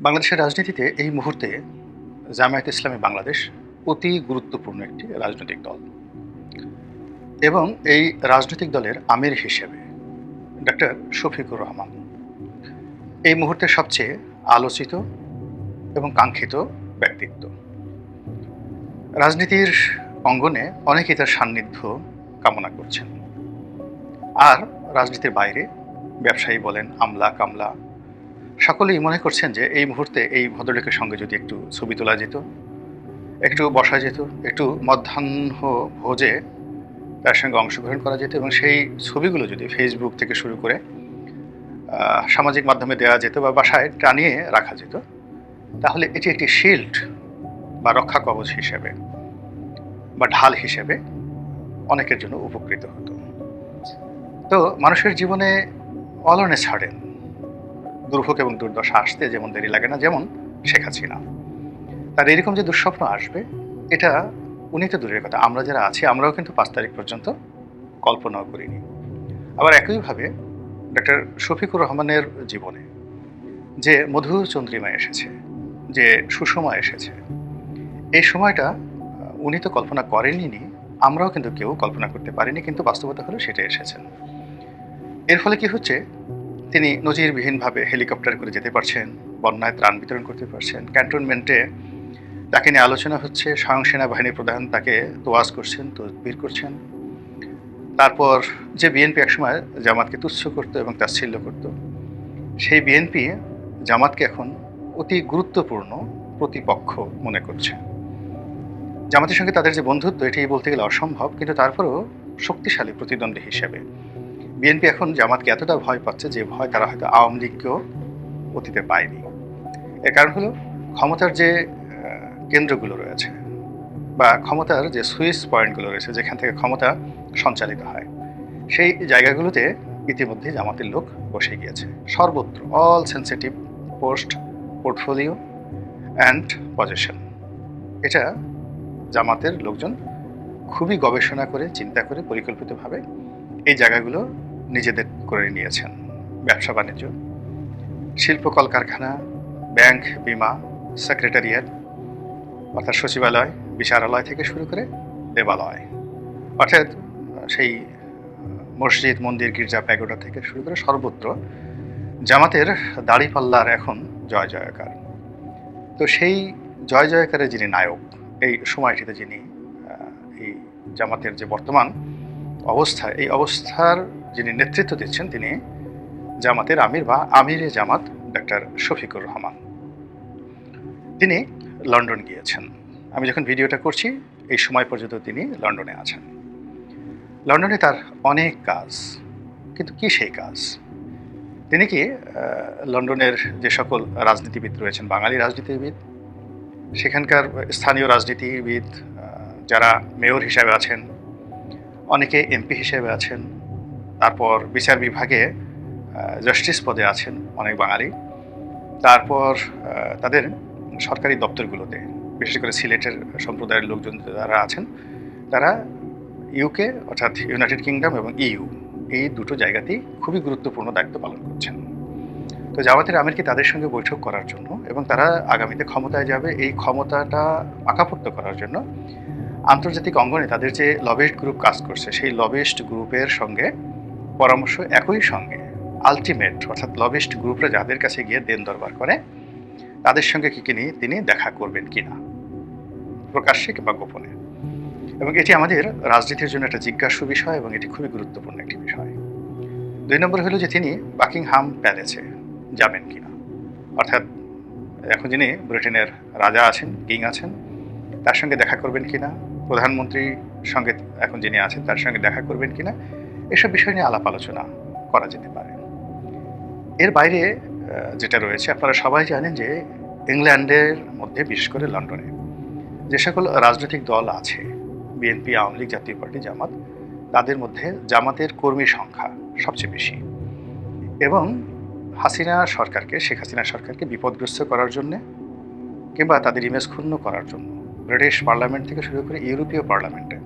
বাংলাদেশের রাজনীতিতে এই মুহূর্তে জামায়াত ইসলামী বাংলাদেশ অতি গুরুত্বপূর্ণ একটি রাজনৈতিক দল এবং এই রাজনৈতিক দলের আমির হিসেবে ডক্টর শফিকুর রহমান এই মুহূর্তে সবচেয়ে আলোচিত এবং কাঙ্ক্ষিত ব্যক্তিত্ব। রাজনীতির অঙ্গনে অনেকেই তার সান্নিধ্য কামনা করছেন, আর রাজনীতির বাইরে ব্যবসায়ী বলেন, আমলা কামলা সকলেই মনে করছেন যে এই মুহূর্তে এই ভদ্রলোকের সঙ্গে যদি একটু ছবি তোলা যেত, একটু বসা যেত, একটু মধ্যাহ্ন ভোজে তার সঙ্গে অংশগ্রহণ করা যেত এবং সেই ছবিগুলো যদি ফেসবুক থেকে শুরু করে সামাজিক মাধ্যমে দেওয়া যেত বা বাসায় টানিয়ে রাখা যেত, তাহলে এটি একটি শিল্ড বা রক্ষা কবচ হিসেবে বা ঢাল হিসেবে অনেকের জন্য উপকৃত হতো। তো মানুষের জীবনে অলনে ছাড়েন দুর্ভোগ এবং দুর্দশা আসতে যেমন দেরি লাগে না, যেমন শেখ হাসিনা। তার এরকম যে দুঃস্বপ্ন আসবে, এটা উনি তো দূরের কথা, আমরা যারা আছি আমরাও কিন্তু 5 তারিখ পর্যন্ত কল্পনাও করিনি। আবার একইভাবে ডক্টর শফিকুর রহমানের জীবনে যে মধুচন্দ্রিমা এসেছে, যে সুসময় এসেছে, এই সময়টা উনি তো কল্পনা করেননি, আমরাও কিন্তু কেউ কল্পনা করতে পারিনি, কিন্তু বাস্তবতা হলো সেটা এসেছেন। এর ফলে কি হচ্ছে, তিনি নজিরবিহীনভাবে হেলিকপ্টার করে যেতে পারছেন, বন্যায় ত্রাণ বিতরণ করতে পারছেন, ক্যান্টনমেন্টে তাকে নিয়ে আলোচনা হচ্ছে, স্বয়ং সেনাবাহিনী প্রধান তাকে তোয়াজ করছেন, তদবির করছেন। তারপর যে বিএনপি একসময় জামাতকে তুচ্ছ করতো এবং তাচ্ছিল্য করত, সেই বিএনপি জামাতকে এখন অতি গুরুত্বপূর্ণ প্রতিপক্ষ মনে করছে। জামাতের সঙ্গে তাদের যে বন্ধুত্ব, এটি বলতে গেলে অসম্ভব, কিন্তু তারপরেও শক্তিশালী প্রতিদ্বন্দ্বী হিসেবে বিএনপি এখন জামাতকে এতটা ভয় পাচ্ছে যে ভয় তারা হয়তো আওয়ামী লীগকেও অতীতে পায়নি। এর কারণ হলো ক্ষমতার যে কেন্দ্রগুলো রয়েছে বা ক্ষমতার যে সুইচ পয়েন্টগুলো রয়েছে, যেখান থেকে ক্ষমতা সঞ্চালিত হয়, সেই জায়গাগুলোতে ইতিমধ্যে জামাতের লোক বসে গিয়েছে সর্বত্র। All sensitive post, portfolio and position, এটা জামাতের লোকজন খুবই গবেষণা করে, চিন্তা করে, পরিকল্পিতভাবে এই জায়গাগুলো নিজেদের করে নিয়েছেন। ব্যবসা বাণিজ্য, শিল্প কলকারখানা, ব্যাংক, বিমা, সেক্রেটারিয়েট অর্থাৎ সচিবালয়, বিচারালয় থেকে শুরু করে দেবালয়, অর্থাৎ সেই মসজিদ, মন্দির, গির্জা, প্যাগোডা থেকে শুরু করে সর্বত্র জামাতের দাড়িপাল্লার এখন জয় জয়কার। তো সেই জয় জয়কারে যিনি নায়ক, এই সময়টিতে যিনি এই জামাতের যে বর্তমান অবস্থা, এই অবস্থার যিনি নেতৃত্ব দিচ্ছেন, তিনি জামাতের আমির বা আমিরে জামাত ডক্টর শফিকুর রহমান। তিনি লন্ডন গিয়েছেন। আমি যখন ভিডিওটা করছি এই সময় পর্যন্ত তিনি লন্ডনে আছেন। লন্ডনে তার অনেক কাজ, কিন্তু কি সেই কাজ? তিনি কি লন্ডনের যে সকল রাজনীতিবিদ রয়েছেন, বাঙালি রাজনীতিবিদ, সেখানকার স্থানীয় রাজনীতিবিদ যারা মেয়র হিসেবে আছেন, অনেকে এমপি হিসেবে আছেন, তারপর বিচার বিভাগে জাস্টিস পদে আছেন অনেক বাঙালি, তারপর তাদের সরকারি দপ্তরগুলোতে, বিশেষ করে সিলেটের সম্প্রদায়ের লোকজন যারা আছেন, তারা ইউকে অর্থাৎ ইউনাইটেড কিংডম এবং ইইউ, এই দুটো জায়গাতেই খুবই গুরুত্বপূর্ণ দায়িত্ব পালন করছেন। তো জামাতের আমিরকে তাদের সঙ্গে বৈঠক করার জন্য এবং তারা আগামীতে ক্ষমতায় যাবে, এই ক্ষমতাটা পাকাপোক্ত করার জন্য আন্তর্জাতিক অঙ্গনে তাদের যে লবিস্ট গ্রুপ কাজ করছে, সেই লবিস্ট গ্রুপের সঙ্গে পরামর্শ, একই সঙ্গে আলটিমেট অর্থাৎ লবিস্ট গ্রুপরা যাদের কাছে গিয়ে দেন দরবার করে, তাদের সঙ্গে কি নিয়ে তিনি দেখা করবেন কিনা, প্রকাশ্যে কিংবা গোপনে। এবং এটি আমাদের রাজনীতির জন্য একটা জিজ্ঞাসু বিষয় এবং এটি খুবই গুরুত্বপূর্ণ একটি বিষয়। 2 নম্বর হলো যে তিনি বাকিংহাম প্যালেসে যাবেন কিনা, অর্থাৎ এখন যিনি ব্রিটেনের রাজা আছেন, কিং আছেন, তার সঙ্গে দেখা করবেন কিনা, প্রধানমন্ত্রীর সঙ্গে এখন যিনি আছেন তার সঙ্গে দেখা করবেন কিনা, এসব বিষয় নিয়ে আলাপ আলোচনা করা যেতে পারে। এর বাইরে যেটা রয়েছে, আপনারা সবাই জানেন যে ইংল্যান্ডের মধ্যে, বিশেষ করে লন্ডনে যে সকল রাজনৈতিক দল আছে, বিএনপি, আওয়ামী লীগ, জাতীয় পার্টি, জামাত, তাদের মধ্যে জামাতের কর্মীর সংখ্যা সবচেয়ে বেশি। এবং শেখ হাসিনা সরকারকে বিপদগ্রস্ত করার জন্যে কিংবা তাদের ইমেজ ক্ষুণ্ণ করার জন্য ব্রিটিশ পার্লামেন্ট থেকে শুরু করে ইউরোপীয় পার্লামেন্টে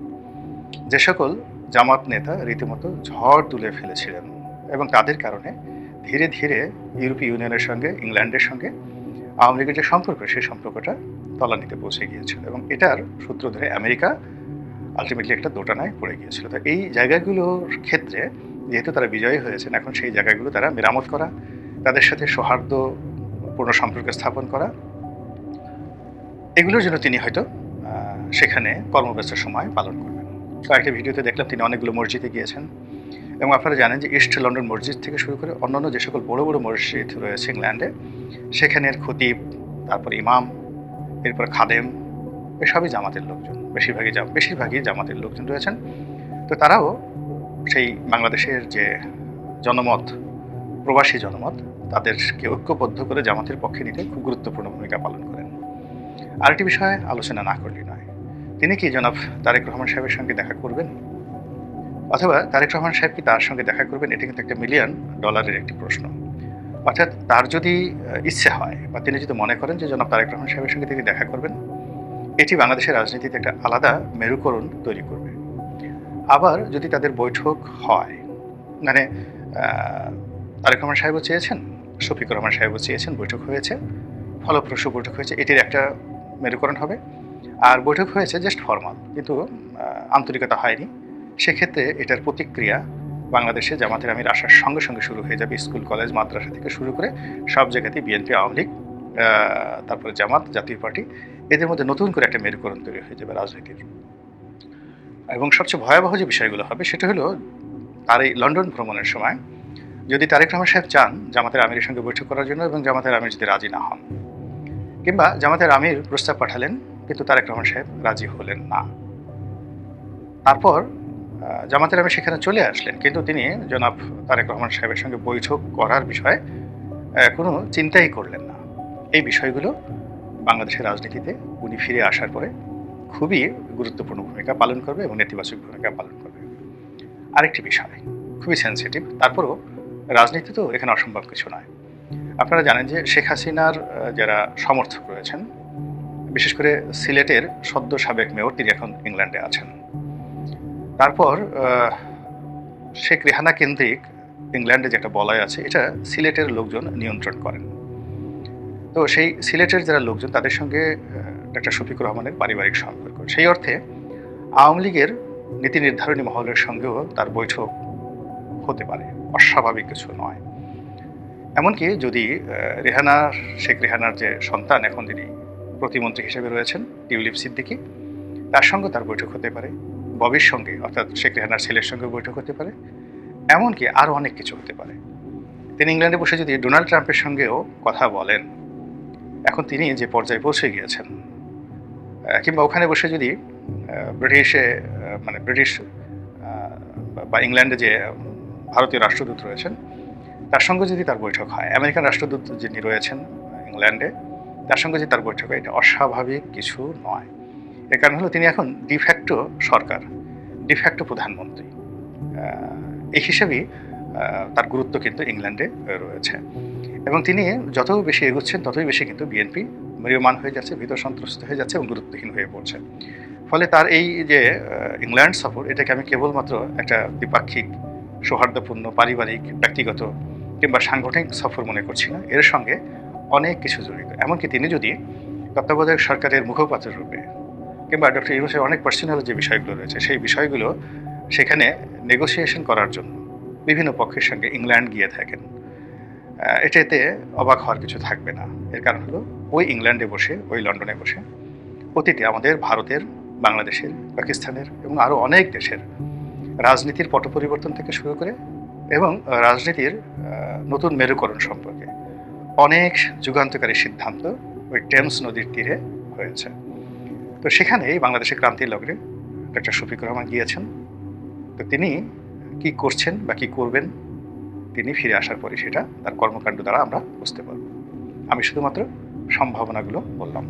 যে সকল জামাত নেতা রীতিমতো ঝড় তুলে ফেলেছিলেন এবং তাদের কারণে ধীরে ধীরে ইউরোপীয় ইউনিয়নের সঙ্গে, ইংল্যান্ডের সঙ্গে আওয়ামী লীগের যে সম্পর্ক, সেই সম্পর্কটা তলানিতে পৌঁছে গিয়েছিল এবং এটার সূত্র ধরে আমেরিকা আলটিমেটলি একটা দোটানায় পড়ে গিয়েছিল। তো এই জায়গাগুলোর ক্ষেত্রে যেহেতু তারা বিজয়ী হয়েছেন, এখন সেই জায়গাগুলো তারা মেরামত করা, তাদের সাথে সৌহার্দ্যপূর্ণ সম্পর্ক স্থাপন করা, এগুলোর জন্য তিনি হয়তো সেখানে কর্মব্যস্ত সময় পালন করবেন। কয়েকটা ভিডিওতে দেখলাম তিনি অনেকগুলো মসজিদে গিয়েছেন এবং আপনারা জানেন যে ইস্ট লন্ডন মসজিদ থেকে শুরু করে অন্যান্য যে সকল বড় বড় মসজিদ রয়েছে ইংল্যান্ডে, সেখানের খতিব, তারপর ইমাম, এরপর খাদেম, এসবই জামাতের লোকজন, বেশিরভাগই জামাতের লোকজন রয়েছেন। তো তারাও সেই বাংলাদেশের যে জনমত, প্রবাসী জনমত, তাদেরকে ঐক্যবদ্ধ করে জামাতের পক্ষে নিতে খুব গুরুত্বপূর্ণ ভূমিকা পালন করেন। আরেকটি বিষয়ে আলোচনা না করলেই নয়, তিনি কি জনাব তারেক রহমান সাহেবের সঙ্গে দেখা করবেন, অথবা তারেক রহমান সাহেব কি তার সঙ্গে দেখা করবেন? এটি কিন্তু একটা $1 মিলিয়ন একটি প্রশ্ন। অর্থাৎ তার যদি ইচ্ছে হয় বা তিনি যদি মনে করেন যে জনাব তারেক রহমান সাহেবের সঙ্গে তিনি দেখা করবেন, এটি বাংলাদেশের রাজনীতিতে একটা আলাদা মেরুকরণ তৈরি করবে। আবার যদি তাদের বৈঠক হয়, মানে তারেক রহমান সাহেবও চেয়েছেন, শফিকুর রহমান সাহেবও চেয়েছেন, বৈঠক হয়েছে, ফলপ্রসূ বৈঠক হয়েছে, এটির একটা মেরুকরণ হবে। আর বৈঠক হয়েছে জাস্ট ফরমাল, কিন্তু আন্তরিকতা হয়নি, সেক্ষেত্রে এটার প্রতিক্রিয়া বাংলাদেশে জামাতের আমির আসার সঙ্গে সঙ্গে শুরু হয়ে যাবে। স্কুল, কলেজ, মাদ্রাসা থেকে শুরু করে সব জায়গাতেই বিএনপি, আওয়ামী লীগ, তারপরে জামাত, জাতীয় পার্টি, এদের মধ্যে নতুন করে একটা মেরুকরণ তৈরি হয়ে যাবে রাজনীতির। এবং সবচেয়ে ভয়াবহ যে বিষয়গুলো হবে সেটা হলো, তার এই লন্ডন ভ্রমণের সময় যদি তারেক রহমান সাহেব চান জামাতের আমিরের সঙ্গে বৈঠক করার জন্য এবং জামাতের আমির যদি রাজি না হন, কিংবা জামাতের আমির প্রস্তাব পাঠালেন কিন্তু তারেক রহমান সাহেব রাজি হলেন না, তারপর জামাতের আমির সেখানে চলে আসলেন কিন্তু তিনি জনাব তারেক রহমান সাহেবের সঙ্গে বৈঠক করার বিষয়ে কোনো চিন্তাই করলেন না, এই বিষয়গুলো বাংলাদেশের রাজনীতিতে উনি ফিরে আসার পরে খুবই গুরুত্বপূর্ণ ভূমিকা পালন করবে এবং নেতিবাচক ভূমিকা পালন করবে। আরেকটি বিষয় খুবই সেন্সিটিভ, তারপরও রাজনীতি তো এখানে অসম্ভব কিছু নয়। আপনারা জানেন যে শেখ হাসিনার যারা সমর্থক রয়েছেন, বিশেষ করে সিলেটের সদ্য সাবেক মেয়র, তিনি এখন ইংল্যান্ডে আছেন। তারপর শেখ রেহানা কেন্দ্রিক ইংল্যান্ডে যেটা বলয় আছে, এটা সিলেটের লোকজন নিয়ন্ত্রণ করেন। তো সেই সিলেটের যারা লোকজন, তাদের সঙ্গে ডক্টর শফিকুর রহমানের পারিবারিক সম্পর্ক, সেই অর্থে আওয়ামী লীগের নীতি নির্ধারণী মহলের সঙ্গেও তার বৈঠক হতে পারে, অস্বাভাবিক কিছু নয়। এমনকি যদি শেখ রেহানার যে সন্তান, এখন তিনি প্রতিমন্ত্রী হিসেবে রয়েছেন, টিউলিপ সিদ্দিকী, তার সঙ্গে তার বৈঠক হতে পারে, ববির সঙ্গে অর্থাৎ শেখ রেহানার ছেলের সঙ্গে বৈঠক হতে পারে, এমনকি আরও অনেক কিছু হতে পারে। তিনি ইংল্যান্ডে বসে যদি ডোনাল্ড ট্রাম্পের সঙ্গেও কথা বলেন, এখন তিনি যে পর্যায়ে পৌঁছে গিয়েছেন, কিংবা ওখানে বসে যদি ব্রিটিশ বা ইংল্যান্ডে যে ভারতীয় রাষ্ট্রদূত রয়েছেন, তার সঙ্গে যদি তার বৈঠক হয়, আমেরিকান রাষ্ট্রদূত যিনি রয়েছেন ইংল্যান্ডে, তার সঙ্গে যদি তার বৈঠক হয়, এটা অস্বাভাবিক কিছু নয়। এর কারণ হলো তিনি এখন ডিফ্যাক্টো সরকার, ডিফ্যাক্টো প্রধানমন্ত্রী, এই হিসেবেই তার গুরুত্ব কিন্তু ইংল্যান্ডে রয়েছে। এবং তিনি যত বেশি এগোচ্ছেন ততই বেশি কিন্তু বিএনপি ম্রিয়মান হয়ে যাচ্ছে, ভীত সন্ত্রস্ত হয়ে যাচ্ছে এবং গুরুত্বহীন হয়ে পড়ছে। ফলে তার এই যে ইংল্যান্ড সফর, এটাকে আমি কেবলমাত্র একটা দ্বিপাক্ষিক, সৌহার্দ্যপূর্ণ, পারিবারিক, ব্যক্তিগত কিংবা সাংগঠনিক সফর মনে করছি না, এর সঙ্গে অনেক কিছু জড়িত। এমনকি তিনি যদি তত্ত্বাবধায়ক সরকারের মুখপাত্র রূপে কিংবা ডক্টর ইউনূসের অনেক পার্সোনাল যে বিষয়গুলো রয়েছে, সেই বিষয়গুলো সেখানে নেগোসিয়েশন করার জন্য বিভিন্ন পক্ষের সঙ্গে ইংল্যান্ড গিয়ে থাকেন, এটাতে অবাক হওয়ার কিছু থাকবে না। এর কারণ হলো ওই ইংল্যান্ডে বসে, ওই লন্ডনে বসে অতীতে আমাদের ভারতের, বাংলাদেশের, পাকিস্তানের এবং আরও অনেক দেশের রাজনীতির পট পরিবর্তন থেকে শুরু করে এবং রাজনীতির নতুন মেরুকরণ সম্পর্কে অনেক যুগান্তকারী সিদ্ধান্ত ওই টেমস নদীর তীরে হয়েছে। তো সেখানেই বাংলাদেশের ক্রান্তির লগ্নে ডক্টর শফিকুর রহমান গিয়েছেন। তো তিনি কি করছেন বা কি করবেন, তিনি ফিরে আসার পরে সেটা তার কর্মকাণ্ড দ্বারা আমরা বুঝতে পারব। আমি শুধুমাত্র সম্ভাবনাগুলো বললাম।